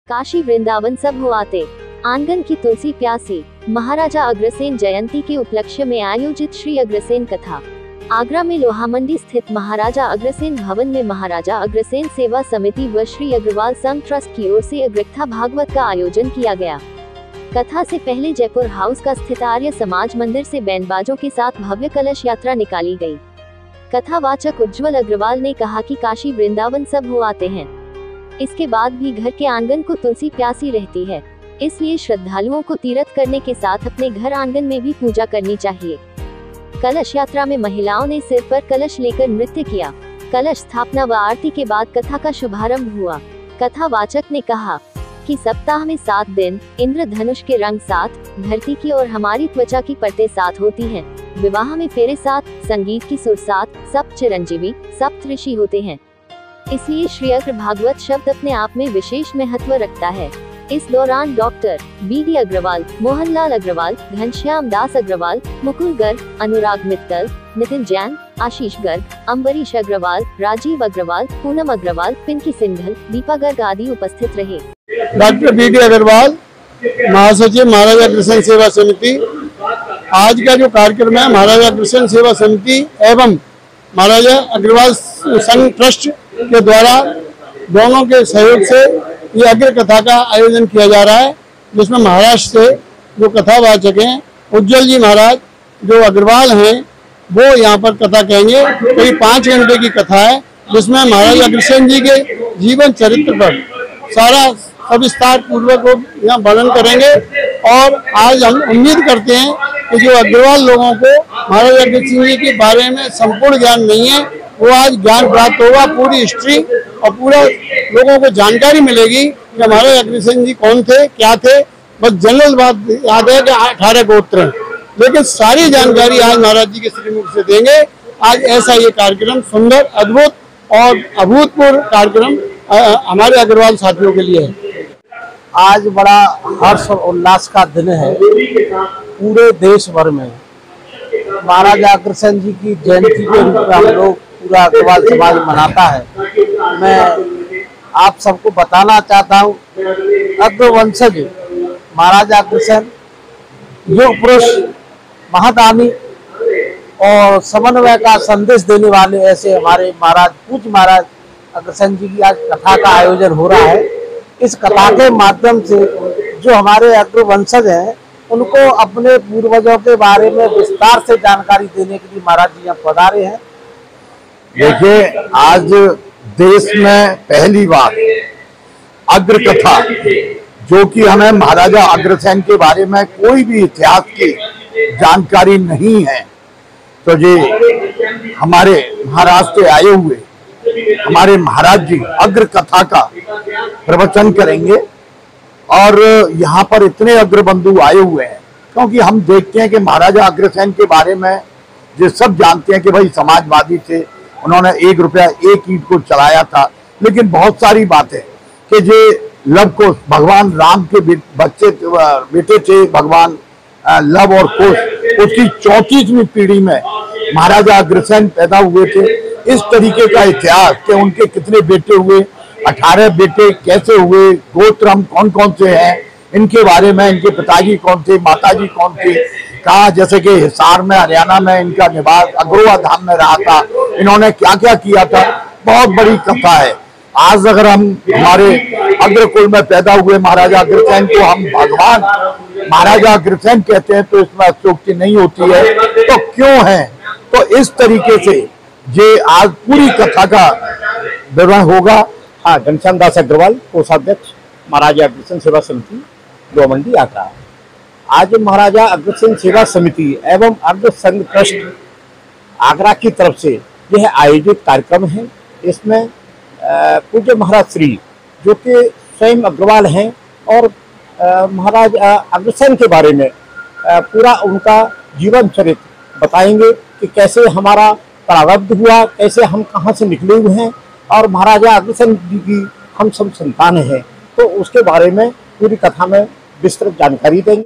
काशी वृंदावन सब हो आते, आंगन की तुलसी प्यासी। महाराजा अग्रसेन जयंती के उपलक्ष्य में आयोजित श्री अग्रसेन कथा। आगरा में लोहामंडी स्थित महाराजा अग्रसेन भवन में महाराजा अग्रसेन सेवा समिति व श्री अग्रवाल संघ ट्रस्ट की ओर से अग्रकथा भागवत का आयोजन किया गया। कथा से पहले जयपुर हाउस का स्थित आर्य समाज मंदिर से बैंड बाजों के साथ भव्य कलश यात्रा निकाली गई। कथावाचक उज्ज्वल अग्रवाल ने कहा कि काशी वृंदावन सब हो आते हैं, इसके बाद भी घर के आंगन को तुलसी प्यासी रहती है, इसलिए श्रद्धालुओं को तीर्थ करने के साथ अपने घर आंगन में भी पूजा करनी चाहिए। कलश यात्रा में महिलाओं ने सिर पर कलश लेकर नृत्य किया। कलश स्थापना व आरती के बाद कथा का शुभारंभ हुआ। कथावाचक ने कहा कि सप्ताह में 7 दिन इंद्रधनुष के रंग 7, धरती की और हमारी त्वचा की परतें 7 होती हैं। विवाह में फेरे 7, संगीत की सुर 7, सप्त चिरंजीवी, सप्त ऋषि होते हैं, इसलिए श्री अग्र भागवत शब्द अपने आप में विशेष महत्व रखता है। इस दौरान डॉक्टर बी.डी. अग्रवाल, मोहनलाल अग्रवाल, घनश्याम दास अग्रवाल, मुकुल गर्ग, अनुराग मित्तल, नितिन जैन, आशीष गर्ग, अम्बरीश अग्रवाल, राजीव अग्रवाल, पूनम अग्रवाल, पिंकी सिंघल, दीपा गर्ग आदि उपस्थित रहे। Doctor BD. अग्रवाल, महासचिव महाराजा अग्रसेन सेवा समिति। आज का जो कार्यक्रम है महाराजा अग्रसेन सेवा समिति एवं महाराजा अग्रवाल संघ ट्रस्ट के द्वारा दोनों के सहयोग से ये अग्र कथा का आयोजन किया जा रहा है, जिसमें महाराष्ट्र से जो कथावाचक हैं उज्ज्वल जी महाराज जो अग्रवाल हैं वो यहाँ पर कथा कहेंगे। करीब 5 घंटे की कथा है, जिसमें महाराजा अग्रसेन जी के जीवन चरित्र पर सारा सविस्तार पूर्वक यहाँ वर्णन करेंगे। और आज हम उम्मीद करते हैं कि जो अग्रवाल लोगों को महाराजा अग्रसेन जी के बारे में संपूर्ण ज्ञान नहीं है, वो आज ज्ञान प्राप्त होगा। पूरी हिस्ट्री और पूरा लोगों को जानकारी मिलेगी कि हमारे अग्रसेन जी कौन थे, क्या थे। बस जनरल बात याद है कि 18 गोत्र हैं, लेकिन सारी जानकारी आज महाराज जी के श्रीमुख से देंगे। आज ऐसा ये कार्यक्रम सुंदर, अद्भुत और अभूतपूर्व कार्यक्रम हमारे अग्रवाल साथियों के लिए है। आज बड़ा हर्ष और उल्लास का दिन है। पूरे देश भर में महाराजा अग्रसेन जी की जयंती के रूप में हम लोग पूरा अग्रवाल समाज मनाता है। मैं आप सबको बताना चाहता हूँ, अग्रवंशज महाराजा अग्रसेन युग पुरुष, महादानी और समन्वय का संदेश देने वाले ऐसे हमारे महाराज पूज्य महाराज अग्रसेन जी की आज कथा का आयोजन हो रहा है। इस कथा के माध्यम से जो हमारे अग्रवंशज हैं उनको अपने पूर्वजों के बारे में विस्तार से जानकारी देने के लिए महाराज जी यहाँ पधारे हैं। देखिए, आज देश में पहली बार अग्र कथा, जो कि हमें महाराजा अग्रसेन के बारे में कोई भी इतिहास की जानकारी नहीं है, तो ये हमारे महाराष्ट्र से आए हुए हमारे महाराज जी अग्र कथा का प्रवचन करेंगे। और यहाँ पर इतने अग्रबंधु आए हुए हैं, क्योंकि हम देखते हैं कि महाराजा अग्रसेन के बारे में जो सब जानते हैं कि भाई समाजवादी थे, उन्होंने 1 रुपया 1 ईंट को चलाया था। लेकिन बहुत सारी बातें कि जो लव कुश भगवान राम के बेटे थे, भगवान लव और कुश, उसकी 34वीं पीढ़ी में महाराजा अग्रसेन पैदा हुए थे। इस तरीके का इतिहास कि उनके कितने बेटे हुए, 18 बेटे कैसे हुए, गोत्र हम कौन कौन से हैं, इनके बारे में, इनके पिताजी कौन थे, माताजी कौन थे, कहा जैसे कि हिसार में हरियाणा में इनका निवास, अग्रोहा धाम में रहा था, इन्होंने क्या क्या किया था। बहुत बड़ी कथा है। आज अगर हम हमारे अग्रकुल में पैदा हुए महाराजा अग्रसेन को हम भगवान महाराजा अग्रसेन कहते हैं, तो इसमें अत्योक्ति नहीं होती है। तो क्यों है? तो इस तरीके से ये आज पूरी कथा का विवरण होगा। हाँ, घनश्याम दास अग्रवाल, कोषाध्यक्ष महाराजा अग्रसेन सेवा समिति, लोहामंडी, आगरा। आज महाराजा अग्रसेन सेवा समिति एवं अग्र संघ ट्रस्ट आगरा की तरफ से यह आयोजित कार्यक्रम है। इसमें पूज्य महाराज श्री जो कि स्वयं अग्रवाल हैं और महाराज अग्रसेन के बारे में पूरा उनका जीवन चरित्र बताएंगे कि कैसे हमारा प्रारब्ध हुआ, कैसे हम कहाँ से निकले हुए हैं और महाराजा अग्रसेन जी की हम सब संतान हैं। तो उसके बारे में पूरी कथा में विस्तृत जानकारी देंगे।